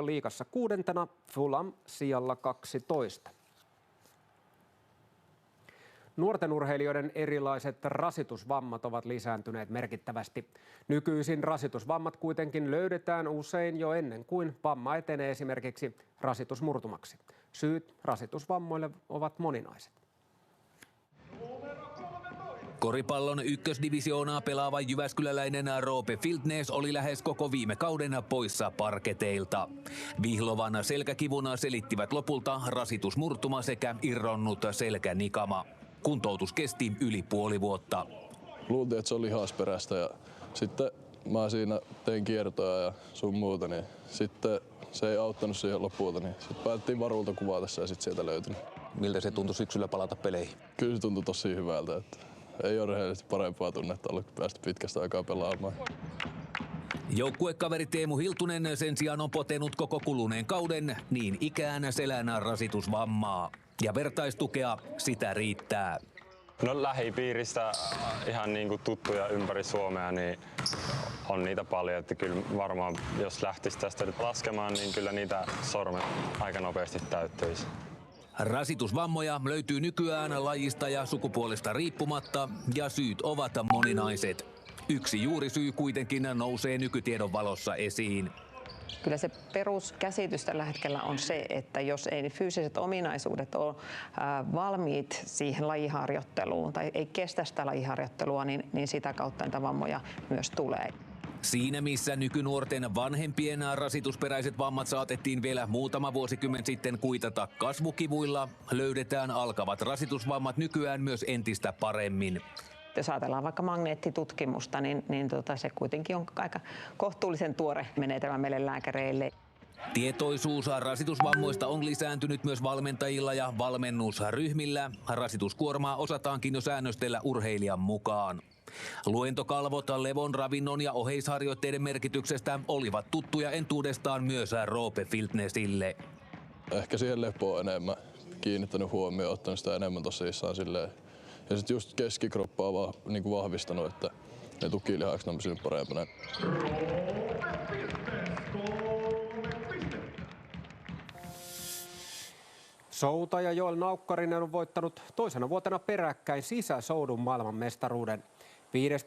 liigassa 6. Fulham sijalla 12. Nuorten urheilijoiden erilaiset rasitusvammat ovat lisääntyneet merkittävästi. Nykyisin rasitusvammat kuitenkin löydetään usein jo ennen kuin vamma etenee esimerkiksi rasitusmurtumaksi. Syyt rasitusvammoille ovat moninaiset. Koripallon ykkösdivisioonaa pelaava jyväskyläläinen Roope Filtnes oli lähes koko viime kauden poissa parketeilta. Vihlovan selkäkivuna selittivät lopulta rasitusmurtuma sekä irronnut selkänikama. Kuntoutus kesti yli puoli vuotta. Luultiin, että se oli lihasperäistä ja sitten mä siinä tein kiertoja ja sun muuta, niin sitten se ei auttanut siihen lopulta, niin sitten päätettiin varulta kuvata se ja sitten sieltä löytyi. Miltä se tuntui syksyllä palata peleihin? Kyllä se tuntui tosi hyvältä, että ei ole rehellisesti parempaa tunnetta ollut päästä pitkästä aikaa pelaamaan. Joukkuekaveri Teemu Hiltunen sen sijaan on potenut koko kuluneen kauden niin ikään selän rasitusvammaa. Ja vertaistukea sitä riittää. No lähipiiristä ihan niin kuin tuttuja ympäri Suomea, niin on niitä paljon. Että kyllä varmaan jos lähtisi tästä laskemaan, niin kyllä niitä sormet aika nopeasti täyttyisi. Rasitusvammoja löytyy nykyään lajista ja sukupuolesta riippumatta ja syyt ovat moninaiset. Yksi juurisyy kuitenkin nousee nykytiedon valossa esiin. Kyllä se peruskäsitys tällä hetkellä on se, että jos ei ne fyysiset ominaisuudet ole valmiit siihen lajiharjoitteluun tai ei kestä sitä lajiharjoittelua, niin sitä kautta niitä vammoja myös tulee. Siinä missä nykynuorten vanhempien rasitusperäiset vammat saatettiin vielä muutama vuosikymmen sitten kuitata kasvukivuilla, löydetään alkavat rasitusvammat nykyään myös entistä paremmin. Jos ajatellaan vaikka magneettitutkimusta, niin se kuitenkin on aika kohtuullisen tuore menetelmä meille lääkäreille. Tietoisuus rasitusvammoista on lisääntynyt myös valmentajilla ja valmennusryhmillä. Rasituskuormaa osataankin jo säännöstellä urheilijan mukaan. Luentokalvot levon, ravinnon ja oheisharjoitteiden merkityksestä olivat tuttuja entuudestaan myös Roope Filtnesille. Ehkä siihen lepoon enemmän kiinnittänyt huomioon, ottanut sitä enemmän tosissaan silleen. Ja sitten just keskikroppa on niin vahvistanut, että ne tukilihakset on pysynyt parempana. Soutaja Joel Naukkarinen on voittanut toisena vuotena peräkkäin sisäsoudun maailmanmestaruuden. 5.